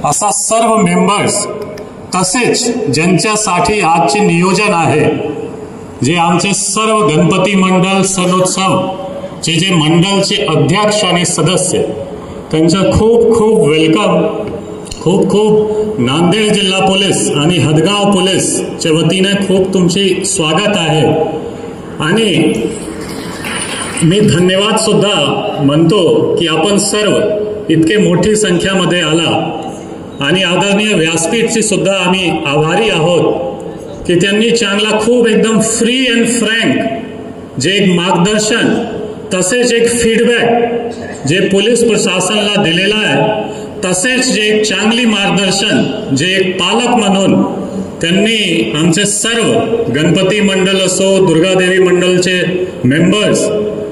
असा सर्व मेंबर्स तसेच ज्यांच्यासाठी आजचे नियोजन आहे, जे आमचे सर्व गणपती मंडळ सणोत्सव जे मंडळचे अध्यक्ष आणि सदस्य, त्यांचं खूप खूप वेलकम, खूप खूप नांदेड जिल्हा पोलीस आणि हदगाव पोलीसच्या वतीने खूप तुमचे स्वागत आहे. आणि मी धन्यवाद सुद्धा म्हणतो की आपण सर्व इतके मोठी संख्यामध्ये आला आणि आदरणीय व्यासपीठची सुद्धा आम्ही आभारी आहोत की त्यांनी चांगला खूप एकदम फ्री अँड फ्रँक जे एक मार्गदर्शन तसेच एक फीडबॅक जे पोलीस प्रशासनाला दिलेला आहे, तसेच जे एक चांगली मार्गदर्शन जे एक पालक म्हणून त्यांनी आमचे सर्व गणपती मंडळ असो, दुर्गादेवी मंडळचे मेंबर्स,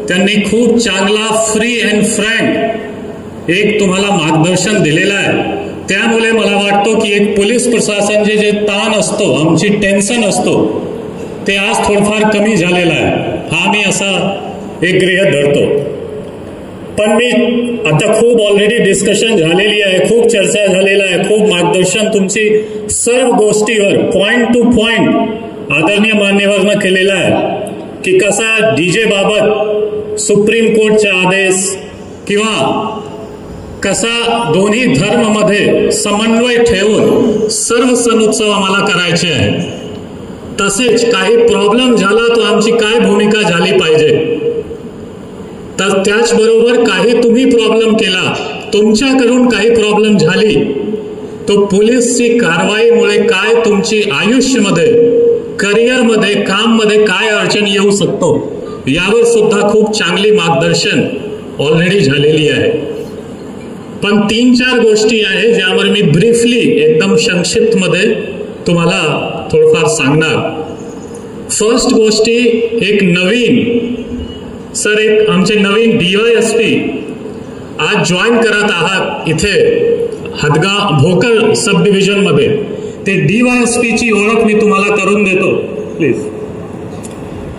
त्यांनी खूप चांगला फ्री अँड फ्रँक एक तुम्हाला मार्गदर्शन दिलेलं आहे. त्यामुळे मला वाटतो की एक पोलीस प्रशासनचे जे ताण असतो, आमची टेन्शन असतो, ते आज थोडंफार कमी झालेलं आहे. हा मी असा एक गृहीत धरतो. पण मी आता खूप ऑलरेडी डिस्कशन झालेली आहे, खूप चर्चा झालेला आहे, खूप मार्गदर्शन तुमची सर्व गोष्टीवर पॉइंट टू पॉइंट आदरणीय मान्यवरांना केलेला आहे की कसा डीजे बाबत सुप्रीम कोर्टचा आदेश किंवा कसा दोन्ही धर्मामध्ये समन्वय ठेवून सर्व सणोत्सव आम्हाला करायचे आहे. तसेच काही प्रॉब्लेम झाला तो आमची काय भूमिका झाली पाहिजे. तर त्याचबरोबर काही तुम्ही प्रॉब्लेम केला, तुमच्याकडून काही प्रॉब्लेम झाली, तो पोलीसची कारवाईमुळे काय तुमची आयुष्यामध्ये, करिअरमध्ये, काममध्ये काय अडचण येऊ शकतो, यावर सुद्धा खूप चांगली मार्गदर्शन ऑलरेडी झालेली आहे. पण 3-4 गोष्टी आहे ज्यावर मी ब्रीफली एकदम संक्षिप्त मध्ये तुम्हाला थोडंफार सांगणार. फर्स्ट गोष्टी, एक नवीन सर, एक आमचे नवीन DYSP आज जॉईन करत आहात इथे हदगाव भोकर सब डिव्हिजन मध्ये. ते DYSP ची ओळख मी तुम्हाला करून देतो प्लीज.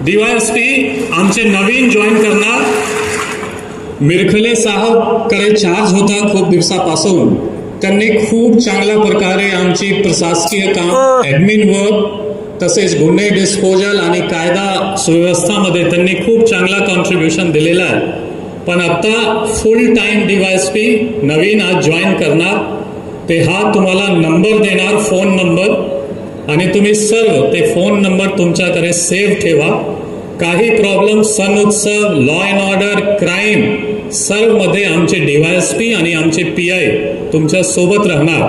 DYSP आमचे नवीन जॉईन करणार मिरखले साहेब कडे चार्ज होता खूप दिवसापासून. त्यांनी खूप चांगल्या प्रकारे आमची प्रशासकीय काम, ऍडमिन वर्क, तसेच गुन्हे डिस्पोजल आणि कायदा सुव्यवस्थामध्ये त्यांनी खूप चांगला कॉन्ट्रीब्युशन दिलेला आहे. पण आता फुल टाइम DYSP नवीन आज जॉईन करणार. ते हा तुम्हाला नंबर देणार, फोन नंबर, आणि तुम्ही सर्व ते फोन नंबर तुमच्याकडे सेव्ह ठेवा. काही प्रॉब्लेम, सण उत्सव, लॉ अँड ऑर्डर, क्राईम, सर्व मध्ये आमचे DYSP आणि आमचे PI तुमच्या सोबत राहणार.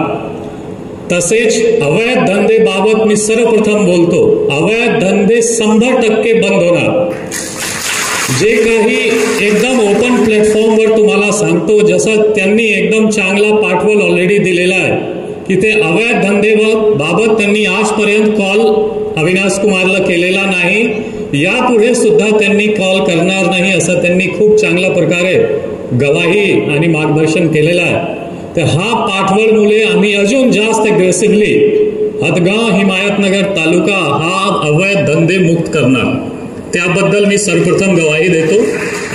तसेच अवैध धंदे बाबत मी सर्वप्रथम बोलतो, अवैध धंदे 100% बंद होणार. जे काही एकदम ओपन प्लॅटफॉर्मवर तुम्हाला सांगतो, जसं त्यांनी एकदम चांगला पाठवल ऑलरेडी दिलेला आहे की ते अवैध धंदे बाबत त्यांनी आजपर्यंत कॉल अविनाश कुमारला केलेला नाही, यापुढे सुद्धा त्यांनी कॉल करणार नाही, असं त्यांनी खूप चांगल्या प्रकारे गवाही आणि मार्गदर्शन केलेलं आहे. तर हा पाठवळमुळे आम्ही अजून जास्त अग्रेसिव्हली हदगाव हिमायतनगर तालुका हा अवैध धंदे मुक्त करणार. त्याबद्दल मी सर्वप्रथम गवाही देतो.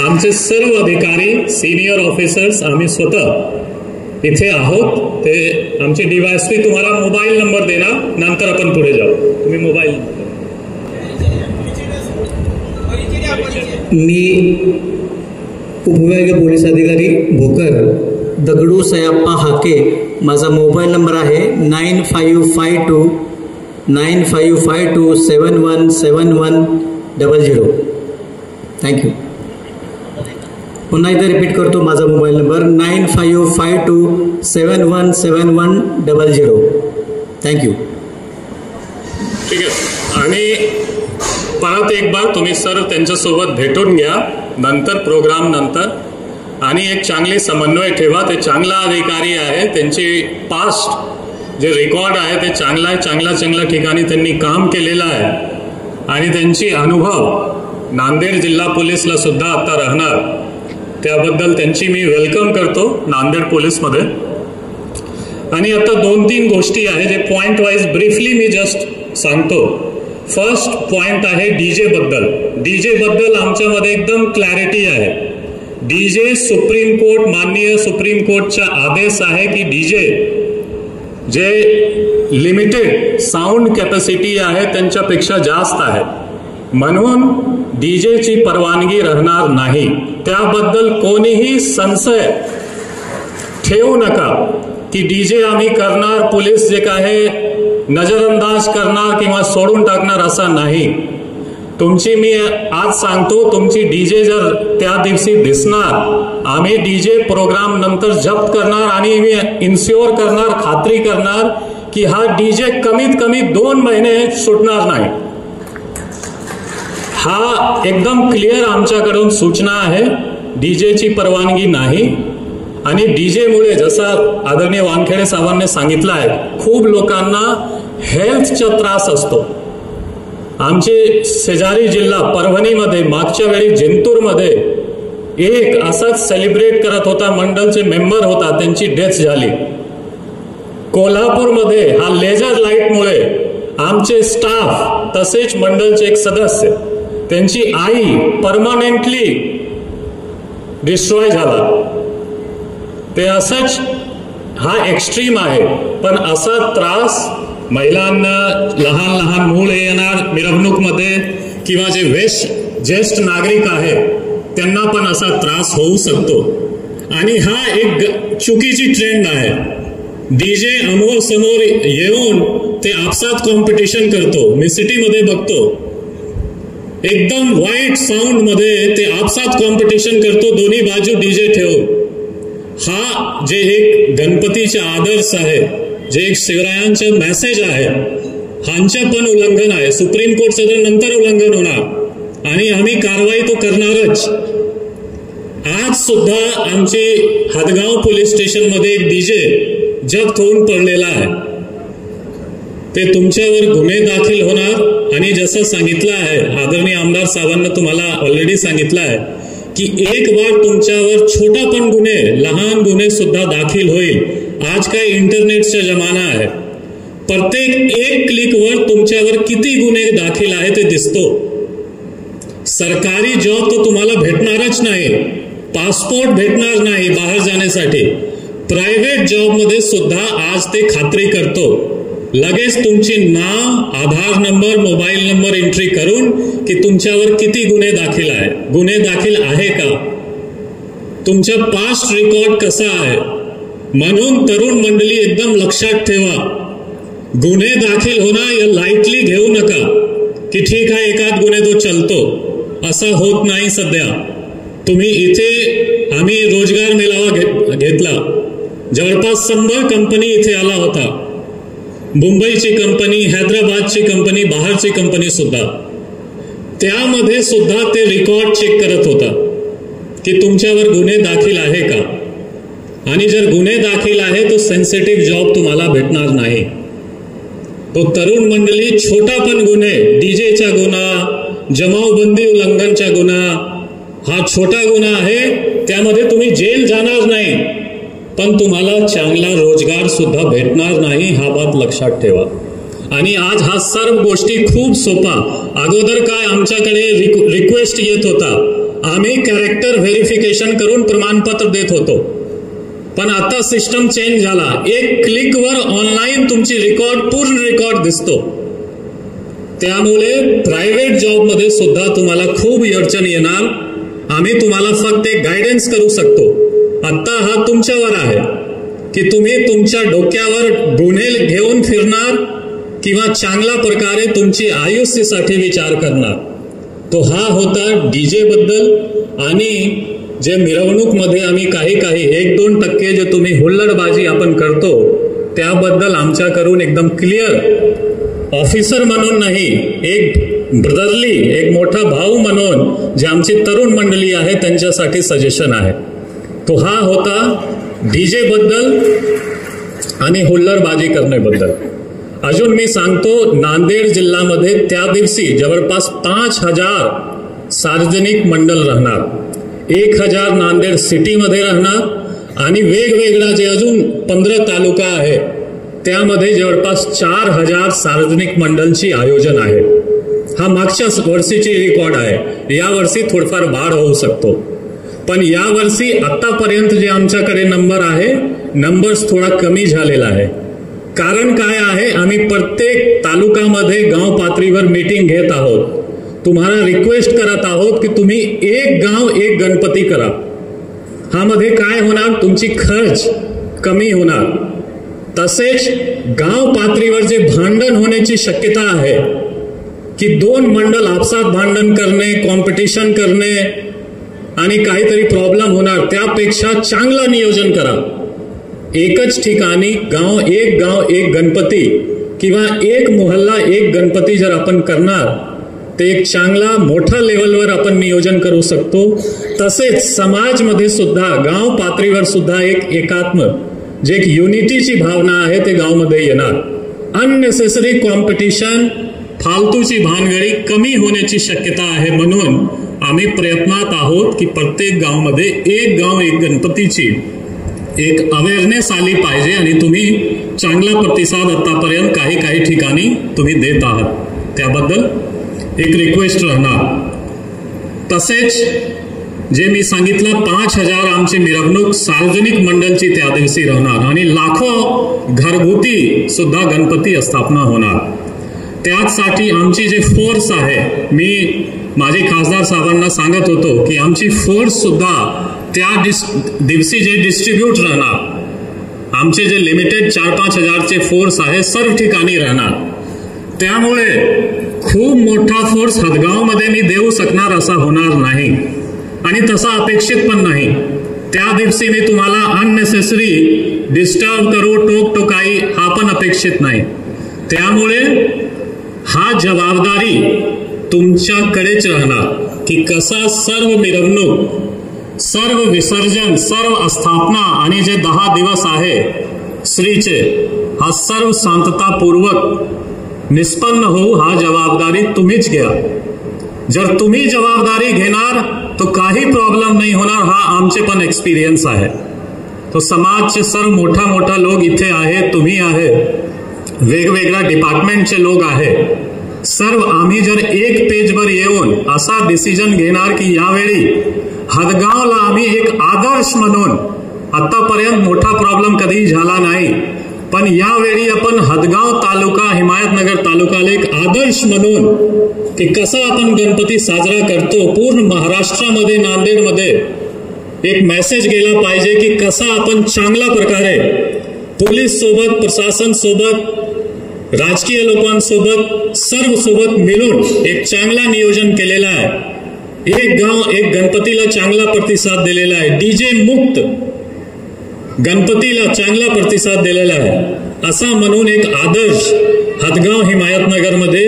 आमचे सर्व अधिकारी, सिनियर ऑफिसर्स, आम्ही स्वतः इथे आहोत. ते आमचे DYSP तुम्हाला मोबाईल नंबर देणार, नंतर आपण पुढे जाऊ. तुम्ही मोबाईल नंबर. मी उपविभागीय पोलीस अधिकारी भोकर दगडू सयाप्पा हाके. माझा मोबाईल नंबर आहे 9552717100. थँक्यू. पुन्हा एकदा रिपीट करतो, माझा मोबाईल नंबर 9552717100. थँक्यू. ठीक आहे. आणि परत एक बार तुम्ही सर त्यांच्यासोबत भेटून घ्या नंतर, प्रोग्राम नंतर, आणि एक चांगली समन्वय ठेवा. ते चांगला अधिकारी आहे, त्यांची पास्ट जे रेकॉर्ड आहे ते चांगला आहे. चांगल्या ठिकाणी त्यांनी काम केलेलं आहे आणि त्यांची अनुभव नांदेड जिल्हा पोलीसला सुद्धा आता राहणार. त्याबद्दल त्यांची मी वेलकम करतो नांदेड पोलीसमध्ये. आणि आता 2-3 गोष्टी आहे जे पॉइंट वाईज ब्रीफली मी जस्ट सांगतो. फर्स्ट पॉइंट आहे डीजे बद्दल. डीजे बद्दल आमच्यामध्ये एकदम क्लॅरिटी आहे. डीजे सुप्रीम कोर्ट, माननीय सुप्रीम कोर्टचा आदेश आहे की डीजे जे लिमिटेड साऊंड कॅपॅसिटी आहे त्यांच्यापेक्षा जास्त आहे, म्हणून डीजेची परवानगी राहणार नाही. त्याबद्दल कोणीही संशय ठेवू नका की डीजे आम्ही करणार, पोलीस जे काय नजरअंदाज करणार किंवा सोडून टाकणार असं नाही. तुमची मी आज सांगतो, तुमची डीजे जर त्या दिवशी दिसणार, आम्ही डीजे प्रोग्राम नंतर जप्त करणार आणि मी इन्श्योर करणार, खात्री करणार की हा डीजे कमीत कमी 2 महिने सुटणार नाही. हा एकदम क्लिअर आमच्याकडून सूचना आहे. डीजेची परवानगी नाही. आणि डीजेमुळे जसं आदरणीय वानखेडे साहेबांनी सांगितलं आहे, खूप लोकांना हेल्थचा त्रास असतो. आमचे शेजारी जिल्हा परभणीमध्ये मागच्या वेळी जिंतूरमध्ये एक असाच सेलिब्रेट करत होता, मंडळचे मेंबर होता, त्यांची डेथ झाली. कोल्हापूरमध्ये हा लेझर लाईटमुळे आमचे स्टाफ तसेच मंडळचे एक सदस्य, त्यांची आई परमनंटली डिस्ट्रॉय झाला. ते असंच हा एक्स्ट्रीम आहे. पण असा त्रास महिलांना, लहान लहान मूल येणार मिरवणूकमध्ये किंवा जे ज्येष्ठ नागरिक आहे त्यांना पण असा त्रास होऊ शकतो. आणि हा एक चुकीची ट्रेंड आहे. डीजे अमोर समोर येऊन ते आपसात कॉम्पिटिशन करतो. मी सिटीमध्ये बघतो, एकदम वाईट साऊंड मध्ये ते आपसात कॉम्पिटिशन करतो, दोन्ही बाजू डीजे ठेवून. हा जे एक गणपतीचा आदर्श आहे, जे एक शिवरायांचे मेसेज आहे, ह्यांचं पण उल्लंघन आहे. सुप्रीम कोर्टचं नंतर उल्लंघन होणार आणि आम्ही कारवाई तो करणारच. आज सुद्धा आमचे हदगाव पोलीस स्टेशन मध्ये एक डीजे जप्त होऊन पडलेला आहे. ते तुमच्यावर गुन्हे दाखल होणार. आणि जसं सांगितलं आहे आदरणीय आमदार साहेबांना, तुम्हाला ऑलरेडी सांगितलं आहे की एक बार तुमच्यावर छोटा पण गुन्हे, लहान गुन्हे सुद्धा दाखल होईल. आज काय इंटरनेटचा जमाना आहे, प्रत्येक एक क्लिकवर तुमच्यावर किती गुन्हे दाखल आहे ते दिसतो. सरकारी जॉब तो तुम्हाला भेटणारच नाही, पासपोर्ट भेटणार नाही बाहेर जाण्यासाठी. प्रायव्हेट जॉबमध्ये सुद्धा आज ते खात्री करतो. लगेच तुमची नाव, आधार नंबर, मोबाईल नंबर एंट्री करून की तुमच्यावर किती गुन्हे दाखल आहे, गुन्हे दाखल आहे का, तुमचा पास्ट रेकॉर्ड कसा आहे. म्हणून तरुण मंडळी एकदम लक्षात ठेवा, गुन्हे दाखल होणार या लाईटली घेऊ नका की ठीक आहे एखाद गुन्हे तो चलतो. असं होत नाही. सध्या तुम्ही इथे, आम्ही रोजगार मेळावा घेतला, जवळपास 100 कंपनी इथे आला होता. मुंबईची कंपनी, हैदराबादची कंपनी, बाहेरची कंपनी सुद्धा. त्यामध्ये सुद्धा ते रेकॉर्ड चेक करत होता की तुमच्यावर गुन्हे दाखल आहे का. आणि जर गुन्हे दाखल आहे तो सेन्सिटिव्ह जॉब तुम्हाला भेटणार नाही. तो तरुण मंडळी, छोटा पण गुन्हे, डीजेचा गुन्हा, जमावबंदी उल्लंघनचा गुन्हा, हा छोटा गुन्हा आहे. त्यामध्ये तुम्ही जेल जाणार नाही, पण तुम्हाला चांगला रोजगार सुद्धा भेटणार नाही. हा बात लक्षात ठेवा. आणि आज हा सर्व गोष्टी खूप सोपा. अगोदर काय आमच्याकडे रिक्वेस्ट येत होता, आम्ही कॅरेक्टर व्हेरिफिकेशन करून प्रमाणपत्र देत होतो. पण आता सिस्टम चेंज झाला. एक क्लिकवर ऑनलाईन तुमची रेकॉर्ड, पूर्ण रेकॉर्ड दिसतो. त्यामुळे प्रायव्हेट जॉबमध्ये सुद्धा तुम्हाला खूप अडचण येणार. आम्ही तुम्हाला फक्त एक गायडन्स करू शकतो. आता हा तुमच्यावर आहे की तुम्ही तुमच्या डोक्यावर गुन्हे घेऊन फिरणार किंवा चांगल्या प्रकारे तुमची आयुष्यासाठी विचार करणार. तो हा होता डीजे बद्दल. आणि जे मिरवणूकमध्ये आम्ही काही 1-2% जे तुम्ही हुल्लडबाजी आपण करतो त्याबद्दल आमच्याकडून एकदम क्लिअर, ऑफिसर म्हणून नाही, एक ब्रदरली, एक मोठा भाऊ म्हणून जे आमची तरुण मंडळी आहे त्यांच्यासाठी सजेशन आहे. तो हा होता डीजे बद्दल आणि हुल्लडबाजी करण्याबद्दल. अजून मी सांगतो, नांदेड जिल्ह्यामध्ये त्या दिवशी जवळपास 5000 सार्वजनिक मंडळ राहणार. 1000 नांदेड सिटीमध्ये राहणार आणि वेगवेगळा जे अजून 15 तालुका आहे त्यामध्ये जवळपास 4000 सार्वजनिक मंडळची आयोजन आहे. हा मागच्या वर्षीची रेकॉर्ड आहे. या वर्षी थोडफार वाढ होऊ शकतो. पण या वर्षी आतापर्यंत जे आमच्याकडे नंबर आहे, नंबर्स थोडा कमी झालेला आहे. कारण काय आहे, आम्ही प्रत्येक तालुक्यामध्ये गाव पातळीवर मीटिंग घेत आहोत. तुम्हाला रिक्वेस्ट करत आहोत की तुम्ही एक गाव एक गणपती करा. ह्यामध्ये काय होणार, तुमची खर्च कमी होणार. तसेच गाव पातळीवर जे भांडण होण्याची शक्यता आहे की दोन मंडळ आपसात भांडण करणे, कॉम्पिटिशन करणे आणि काहीतरी प्रॉब्लेम होणार, त्यापेक्षा चांगलं नियोजन करा. एकच ठिकाणी गाव एक गणपती किंवा एक मोहल्ला एक गणपती जर आपण करणार ते एक चांगला मोठा लेवलवर आपण नियोजन करू शकतो. तसेच समाजमध्ये सुद्धा गाव पातळीवर सुद्धा एक एकात्म जे एक युनिटीची भावना आहे ते गावामध्ये येणार. अननेसेसरी कॉम्पिटिशन, फालतूची भानगडी कमी होण्याची शक्यता आहे. म्हणून आम्ही प्रयत्नात आहोत की प्रत्येक गावामध्ये एक गाव एक गणपतीची एक अवेअरनेस आली पाहिजे आणि तुम्ही चांगला प्रतिसाद आतापर्यंत काही ठिकाणी तुम्ही देत आहात, त्याबद्दल एक रिक्वेस्ट राहणार. तसेच जे मी सांगितलं 5,000 आमची मिरवणूक सार्वजनिक मंडळची त्या दिवशी राहणार आणि लाखो घरगुती सुद्धा गणपती स्थापना होणार. त्यासाठी आमची जे फोर्स आहे, मी माझे खासदार साहेबांना सांगत होतो की आमची फोर्स सुद्धा त्या दिवशी जे डिस्ट्रीब्यूट राहणार, आमचे जे लिमिटेड 4-5 हजारचे फोर्स आहे सर्व ठिकाणी राहणार. त्यामुळे खूप मोठा फोर्स हदगावमध्ये मी देऊ शकणार असा होणार नाही आणि तसा अपेक्षित पण नाही. त्या दिवशी मी तुम्हाला अननेसेसरी डिस्टर्ब करू, टोकटोकाई हा पण अपेक्षित नाही. त्यामुळे हा जबाबदारी तुमच्याकडेच राहणार की कसा सर्व मिरवणूक, सर्व विसर्जन, सर्व स्थापना आणि जे 10 दिवस आहे श्रीचे, हा सर्व शांततापूर्वक निष्पन्न होऊ, हा जबाबदारी तुम्हीच घ्या. जर तुम्ही जबाबदारी घेणार तो काही प्रॉब्लेम नाही होणार. हा आमचे पण एक्सपिरियन्स आहे. तो समाजचे सर्व मोठा लोक इथे आहे, तुम्ही आहे, वेगवेगळ्या डिपार्टमेंटचे लोक आहे. सर्व आम्ही जर एक पेजवर येऊन असा डिसिजन घेणार की यावेळी हदगावला आम्ही एक आदर्श म्हणून, आतापर्यंत मोठा प्रॉब्लेम कधी झाला नाही, पण यावेळी आपण हदगाव तालुका, हिमायतनगर तालुकाला एक आदर्श म्हणून की कसा आपण गणपती साजरा करतो, पूर्ण महाराष्ट्रामध्ये, नांदेडमध्ये एक मेसेज गेला पाहिजे की कसा आपण चांगल्या प्रकारे पोलीस सोबत, प्रशासन सोबत, राजकीय लोकांसोबत, सर्व सोबत मिळून एक चांगला नियोजन केलेला आहे. एक गाव एक गणपतीला चांगला प्रतिसाद दिलेला आहे. डीजे मुक्त गणपतीला चांगला प्रतिसाद दिलेला आहे. असा म्हणून एक आदर्श हदगाव हिमायतनगरमध्ये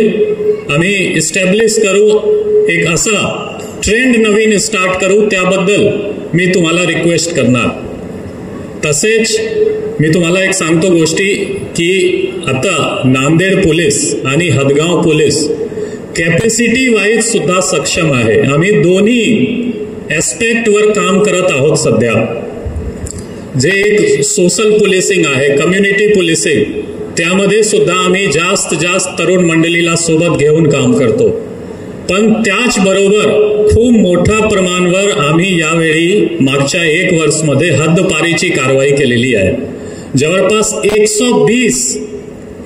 आम्ही इस्टॅब्लिश करू, एक असा ट्रेंड नवीन स्टार्ट करू. त्याबद्दल मी तुम्हाला रिक्वेस्ट करणार. तसेच मी तुम्हाला एक सांगतो गोष्टी की आता नांदेड पोलीस आणि हदगाव पोलीस कॅपॅसिटी वाईज सुद्धा सक्षम आहे. आम्ही दोन्ही ॲस्पेक्टवर काम करत आहोत सध्या. जे एक सोशल पोलिसिंग आहे, कम्युनिटी पोलिसिंग, त्यामध्ये सुद्धा आम्ही जास्त तरुण मंडळीला सोबत घेऊन काम करतो. पण त्याचबरोबर खूप मोठ्या प्रमाणावर आम्ही यावेळी मागच्या 1 वर्षमध्ये हद्दपारीची कारवाई केलेली आहे. जवळपास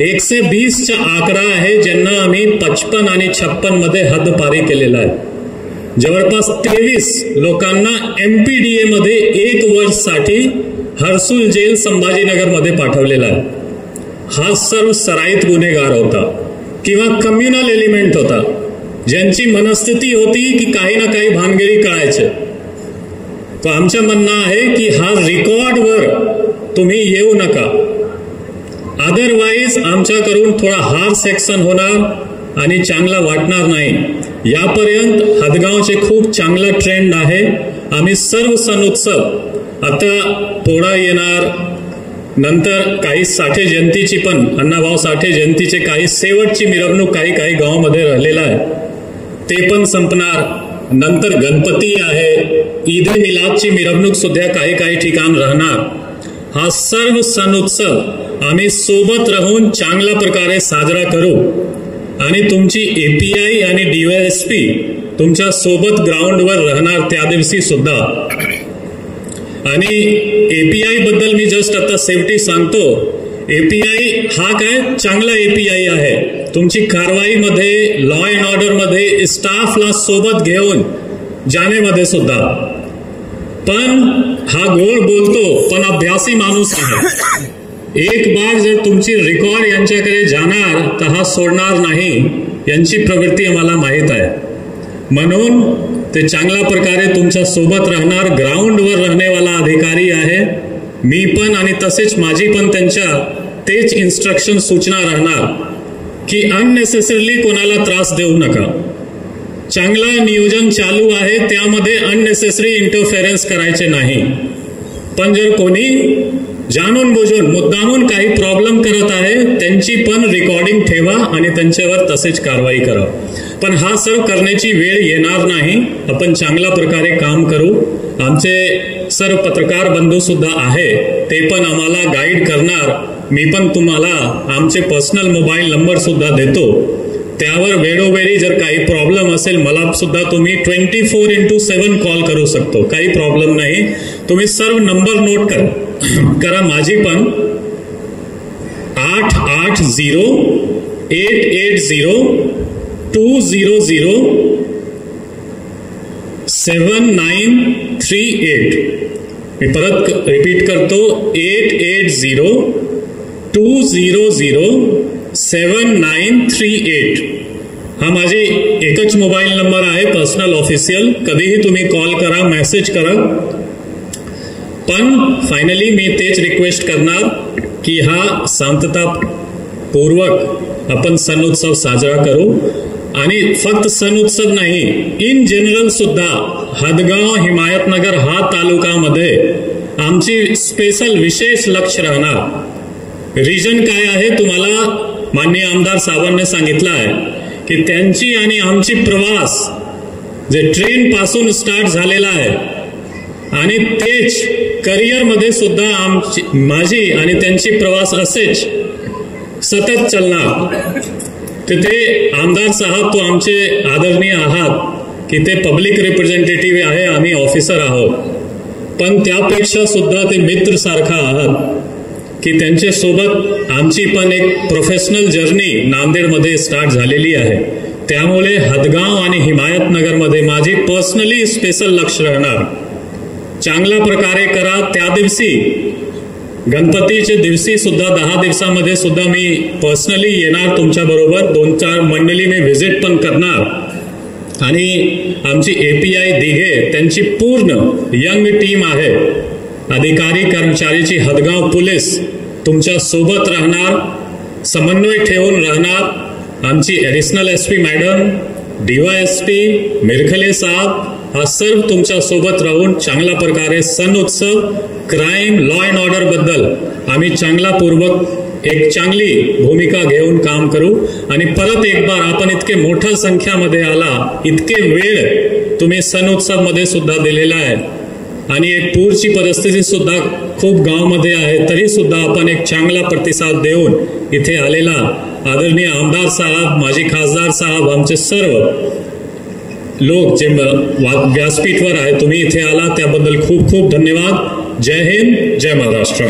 120चा आकडा आहे ज्यांना आम्ही 55 आणि 56 मध्ये हद्दपारी केलेला आहे. जवळपास 23 लोकांना MPDA मध्ये 1 वर्षसाठी हर्सुल जेल संभाजीनगर मध्ये पाठवलेला आहे. हा सर्व सराईत गुन्हेगार होता किंवा कम्युनल एलिमेंट होता, ज्यांची मनस्थिती होती की काही ना काही भानगडी करायचे. तो आमचं म्हणणं आहे की हा रेकॉर्डवर तुम्ही येऊ नका, अदरवाईज आमच्याकडून थोडा हार्ड सेक्शन होणार आणि चांगला वाटणार नाही. यापर्यंत हदगावचे खूप चांगला ट्रेंड आहे. आम्ही सर्व सण उत्सव, आता पोळा येणार, नंतर काही साठे जयंतीची पण, अण्णाभाऊ साठे जयंतीचे काही शेवटची मिरवणूक काही गावामध्ये राहिलेला आहे, ते पण संपणार. नंतर गणपती आहे, ईद ए मिलादची मिरवणूक सुद्धा काही ठिकाण राहणार. हा सर्व सण उत्सव आम्ही सोबत राहून चांगल्या प्रकारे साजरा करू आणि तुमची API आणि DYSP तुमच्या सोबत ग्राउंडवर राहणार त्या दिवशी सुद्धा. आणि API बद्दल मी जस्ट आता सेफ्टी सांगतो. एपीआय हा काय चांगला एपीआय आहे. तुमची कारवाईमध्ये, लॉ अँड ऑर्डरमध्ये, स्टाफला सोबत घेऊन जाण्यामध्ये सुद्धा. पण हा गोड बोलतो पण अभ्यासी माणूस आहे. एक बार जर तुमची रेकॉर्ड यांच्याकडे जाणार तर हा सोडणार नाही. यांची प्रवृत्ती आम्हाला माहीत आहे. म्हणून ते चांगल्या प्रकारे तुमच्या सोबत राहणार. ग्राउंडवर राहणेवाला अधिकारी आहे मी पण, आणि तसेच माझी पण त्यांच्या तेच इन्स्ट्रक्शन सूचना राहणार की अननेसेसरली कोणाला त्रास देऊ नका. चांगला नियोजन चालू आहे त्यामध्ये अननेसेसरी इंटरफेरन्स करायचे नाही. पण जर कोणी जाणून बुजून मुद्दामून काही प्रॉब्लेम करत आहे त्यांची पण रेकॉर्डिंग ठेवा आणि त्यांच्यावर तसेच कारवाई करा. पण हा सर्व करण्याची वेळ येणार नाही. आपण चांगल्या प्रकारे काम करू. आमचे सर्व पत्रकार बंधू सुद्धा आहे ते पण आम्हाला गाईड करणार. मी पण तुम्हाला आमचे पर्सनल मोबाईल नंबर सुद्धा देतो. त्यावर वेळोवेळी जर काही प्रॉब्लेम असेल मला सुद्धा तुम्ही 24/7 कॉल करू शकतो. काही प्रॉब्लेम नाही. तुम्ही सर्व नंबर नोट करा. माझी पण 880-880-200-7938. मी परत रिपीट करतो 880-200-7938. हा माझी एकच मोबाईल नंबर आहे पर्सनल ऑफिशियल. कधीही तुम्ही कॉल करा, मेसेज करा. पण फायनली मी तेच रिक्वेस्ट करणार की हा शांततापूर्वक आपण सण उत्सव साजरा करू. आणि फक्त सण उत्सव नाही, इन जनरल सुद्धा हदगाव हिमायतनगर हा तालुकामध्ये आमची स्पेशल विशेष लक्ष राहणार. रिजन काय आहे तुम्हाला माननीय आमदार साहेबांनी सांगितलं आहे की त्यांची आणि आमची प्रवास जे ट्रेन पासून स्टार्ट झालेला आहे आणि तेच करिअरमध्ये सुद्धा माझी आणि त्यांची प्रवास असेच सतत चालणार. तिथे आमदार साहेब तो आमचे आदरणीय आहात की ते पब्लिक रिप्रेझेंटेटिव्ह आहे, आम्ही ऑफिसर आहोत. पण त्यापेक्षा सुद्धा ते मित्र सारखा आहात की त्यांच्या सोबत आमची पण एक प्रोफेशनल जर्नी नांदेडमध्ये स्टार्ट झालेली आहे. त्यामुळे हदगाव आणि हिमायतनगरमध्ये माझी पर्सनली स्पेशल लक्ष राहणार. चांगल्या प्रकारे करा. त्या दिवशी गणपतीच्या दिवशी सुद्धा 10 दिवसामध्ये सुद्धा मी पर्सनली येणार तुमच्या बरोबर. 2-4 मंडळी मी व्हिजिट पण करणार. आणि आमची एपीआय दिघे त्यांची पूर्ण यंग टीम आहे. अधिकारी कर्मचारीची हदगाव पोलीस तुमच्या सोबत राहणार, समन्वय ठेवून राहणार. आमची ॲडिशनल एसपी मॅडम, DYSP मिरखले साहेब हा सर्व तुमच्या सोबत राहून चांगल्या प्रकारे सण उत्सव, क्राईम, लॉ अँड ऑर्डर बद्दल आम्ही चांगल्यापूर्वक एक चांगली भूमिका घेऊन काम करू. आणि परत एक बार आपण इतके मोठ्या संख्यामध्ये आला, इतके वेळ तुम्ही सण उत्सव मध्ये सुद्धा दिलेला आहे आणि एक पूरची परिस्थिती सुद्धा खूप गावामध्ये आहे, तरी सुद्धा आपण एक चांगला प्रतिसाद देऊन इथे आलेला आदरणीय आमदार साहेब, माजी खासदार साहेब, आमचे सर्व लोक जे व्यासपीठवर आहे तुम्ही इथे आला त्याबद्दल खूप खूप धन्यवाद. जय हिंद, जय महाराष्ट्र.